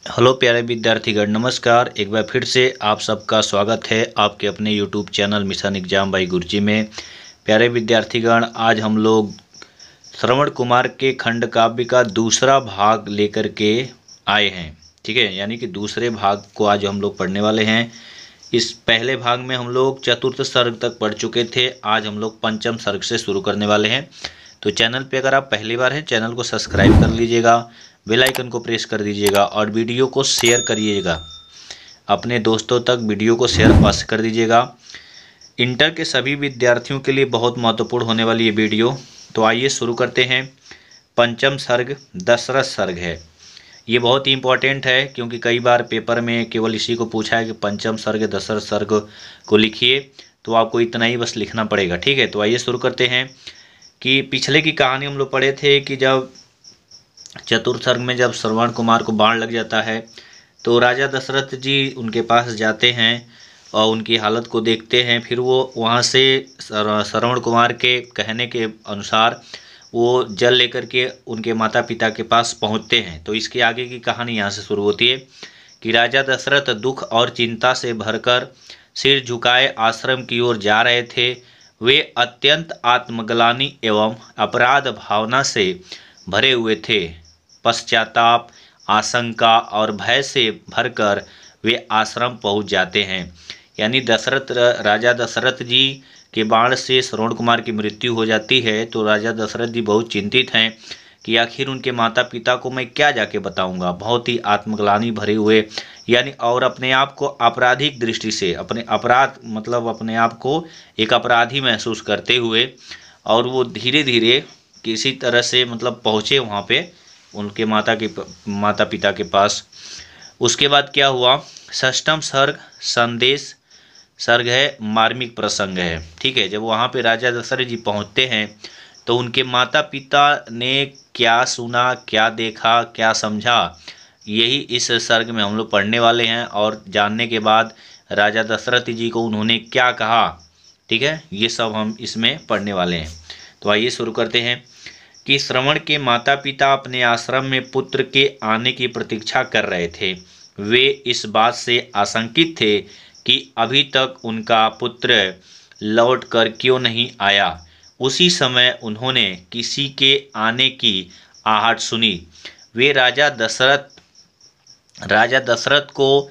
Hello प्यारे विद्यार्थीगण, नमस्कार। एक बार फिर से आप सबका स्वागत है आपके अपने YouTube channel mission exam by Guruji में। प्यारे विद्यार्थीगण, आज हम लोग श्रवण कुमार के खंड काव्य का दूसरा भाग लेकर के आए हैं। ठीक है, यानी कि दूसरे भाग को आज हम लोग पढ़ने वाले हैं। इस पहले भाग में हम लोग चतुर्थ सर्ग तक पढ़ चुके थे। आज हम लोग पंचम सर्ग से शुरू करने वाले हैं। तो चैनल पे अगर आप पहली बार हैं, चैनल को सब्सक्राइब कर लीजिएगा, बेल आइकन को प्रेस कर दीजिएगा और वीडियो को शेयर करिएगा। अपने दोस्तों तक वीडियो को शेयर अवश्य कर दीजिएगा। इंटर के सभी विद्यार्थियों के लिए बहुत महत्वपूर्ण होने वाली ये वीडियो। तो आइए शुरू करते हैं। पंचम सर्ग दशरथ सर्ग है। ये बहुत ही इंपॉर्टेंट है क्योंकि कई बार पेपर में केवल इसी को पूछा है कि पंचम सर्ग दशरथ सर्ग को लिखिए, तो आपको इतना ही बस लिखना पड़ेगा। ठीक है, तो आइए शुरू करते हैं। कि पिछले की कहानी हम लोग पढ़े थे कि जब चतुर्थ सर्ग में जब श्रवण कुमार को बाण लग जाता है तो राजा दशरथ जी उनके पास जाते हैं और उनकी हालत को देखते हैं। फिर वो वहाँ से श्रवण कुमार के कहने के अनुसार वो जल लेकर के उनके माता पिता के पास पहुँचते हैं। तो इसके आगे की कहानी यहाँ से शुरू होती है कि राजा दशरथ दुख और चिंता से भरकर सिर झुकाए आश्रम की ओर जा रहे थे। वे अत्यंत आत्मग्लानि एवं अपराध भावना से भरे हुए थे। पश्चाताप, आशंका और भय से भरकर वे आश्रम पहुंच जाते हैं। यानी राजा दशरथ जी के बाण से श्रवण कुमार की मृत्यु हो जाती है। तो राजा दशरथ जी बहुत चिंतित हैं कि आखिर उनके माता पिता को मैं क्या जाके बताऊंगा। बहुत ही आत्मग्लानि भरे हुए, यानी और अपने आप को आपराधिक दृष्टि से अपने आप को एक अपराधी महसूस करते हुए और वो धीरे धीरे किसी तरह से पहुँचे वहाँ पे उनके माता पिता के पास। उसके बाद क्या हुआ, षष्ठम सर्ग संदेश सर्ग है, मार्मिक प्रसंग है। ठीक है, जब वहाँ पे राजा दशरथ जी पहुँचते हैं तो उनके माता पिता ने क्या सुना, क्या देखा, क्या समझा, यही इस सर्ग में हम लोग पढ़ने वाले हैं और जानने के बाद राजा दशरथ जी को उन्होंने क्या कहा। ठीक है, ये सब हम इसमें पढ़ने वाले हैं। तो आइए शुरू करते हैं कि श्रवण के माता पिता अपने आश्रम में पुत्र के आने की प्रतीक्षा कर रहे थे। वे इस बात से आशंकित थे कि अभी तक उनका पुत्र लौट कर क्यों नहीं आया। उसी समय उन्होंने किसी के आने की आहट सुनी। वे राजा दशरथ को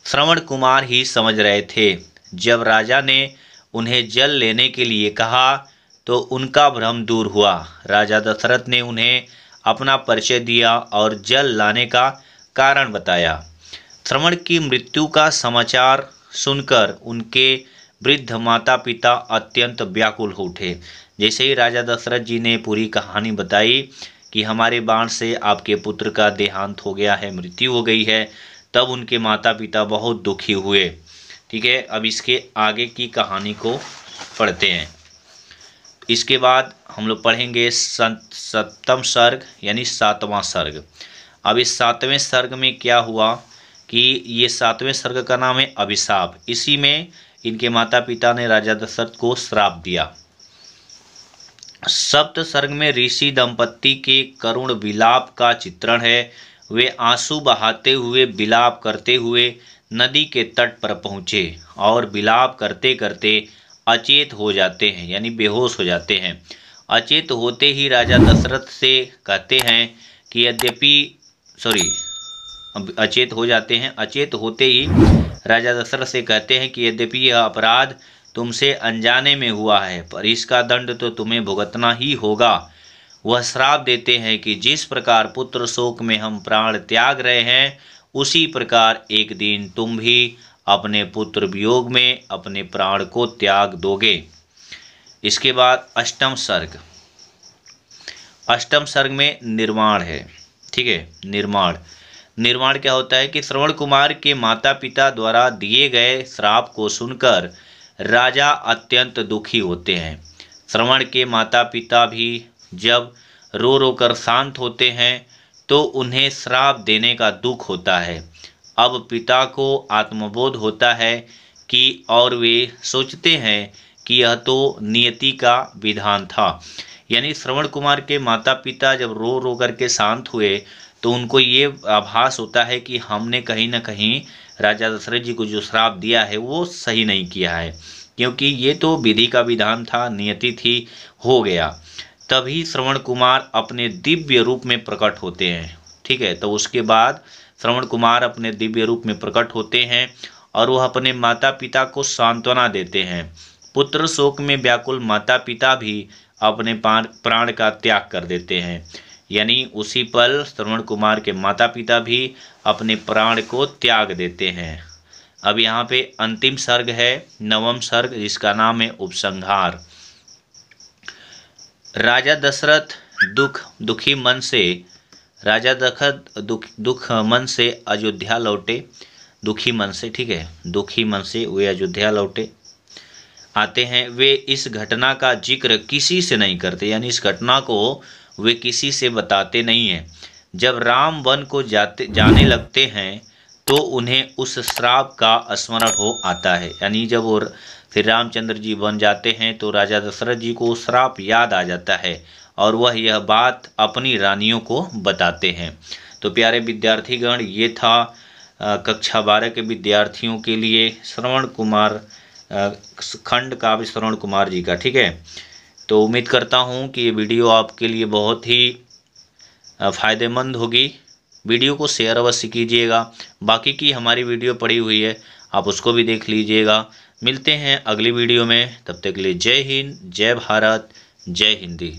श्रवण कुमार ही समझ रहे थे। जब राजा ने उन्हें जल लेने के लिए कहा तो उनका भ्रम दूर हुआ। राजा दशरथ ने उन्हें अपना परिचय दिया और जल लाने का कारण बताया। श्रवण की मृत्यु का समाचार सुनकर उनके वृद्ध माता पिता अत्यंत व्याकुल हो उठे। जैसे ही राजा दशरथ जी ने पूरी कहानी बताई कि हमारे बाण से आपके पुत्र का देहांत हो गया है, मृत्यु हो गई है, तब उनके माता पिता बहुत दुखी हुए। ठीक है, अब इसके आगे की कहानी को पढ़ते हैं। इसके बाद हम लोग पढ़ेंगे सप्तम सर्ग यानी सातवां सर्ग। अब इस सातवें सर्ग में क्या हुआ कि ये सातवें सर्ग का नाम है अभिशाप। इसी में इनके माता पिता ने राजा दशरथ को श्राप दिया। सप्त सर्ग में ऋषि दंपत्ति के करुण विलाप का चित्रण है। वे आंसू बहाते हुए विलाप करते हुए नदी के तट पर पहुँचे और विलाप करते करते अचेत हो जाते हैं, यानी बेहोश हो जाते हैं। अचेत होते ही राजा दशरथ से कहते हैं कि अचेत होते ही राजा दशरथ से कहते हैं कि यद्यपि यह अपराध तुमसे अनजाने में हुआ है, पर इसका दंड तो तुम्हें भुगतना ही होगा। वह श्राप देते हैं कि जिस प्रकार पुत्र शोक में हम प्राण त्याग रहे हैं, उसी प्रकार एक दिन तुम भी अपने पुत्र वियोग में अपने प्राण को त्याग दोगे। इसके बाद अष्टम सर्ग में निर्माण है। ठीक है, निर्माण क्या होता है कि श्रवण कुमार के माता पिता द्वारा दिए गए श्राप को सुनकर राजा अत्यंत दुखी होते हैं। श्रवण के माता पिता भी जब रो रो कर शांत होते हैं तो उन्हें श्राप देने का दुख होता है। अब पिता को आत्मबोध होता है कि और वे सोचते हैं कि यह तो नियति का विधान था। यानी श्रवण कुमार के माता पिता जब रो रो करके शांत हुए तो उनको ये आभास होता है कि हमने कहीं ना कहीं राजा दशरथ जी को जो श्राप दिया है वो सही नहीं किया है, क्योंकि ये तो विधि का विधान था, नियति थी, हो गया। तभी श्रवण कुमार अपने दिव्य रूप में प्रकट होते हैं। ठीक है, तो उसके बाद श्रवण कुमार अपने दिव्य रूप में प्रकट होते हैं और वह अपने माता पिता को सांत्वना देते हैं। पुत्र शोक में व्याकुल माता पिता भी अपने प्राण का त्याग कर देते हैं। यानी उसी पल श्रवण कुमार के माता पिता भी अपने प्राण को त्याग देते हैं। अब यहाँ पे अंतिम सर्ग है, 9वां सर्ग, जिसका नाम है उपसंहार। राजा दशरथ दुखी मन से राजा दशरथ दुख मन से अयोध्या लौटे। दुखी मन से, ठीक है, दुखी मन से वे अयोध्या लौटे आते हैं। वे इस घटना का जिक्र किसी से नहीं करते, यानी इस घटना को वे किसी से बताते नहीं हैं। जब राम वन को जाने लगते हैं तो उन्हें उस श्राप का स्मरण हो आता है। यानी जब वो श्री रामचंद्र जी वन जाते हैं तो राजा दशरथ जी को श्राप याद आ जाता है और वह यह बात अपनी रानियों को बताते हैं। तो प्यारे विद्यार्थीगण, ये था कक्षा 12 के विद्यार्थियों के लिए श्रवण कुमार खंड काव्य श्रवण कुमार जी का। ठीक है, तो उम्मीद करता हूँ कि ये वीडियो आपके लिए बहुत ही फ़ायदेमंद होगी। वीडियो को शेयर अवश्य कीजिएगा। बाकी की हमारी वीडियो पड़ी हुई है, आप उसको भी देख लीजिएगा। मिलते हैं अगली वीडियो में, तब तक के लिए जय हिंद, जय भारत, जय हिंदी।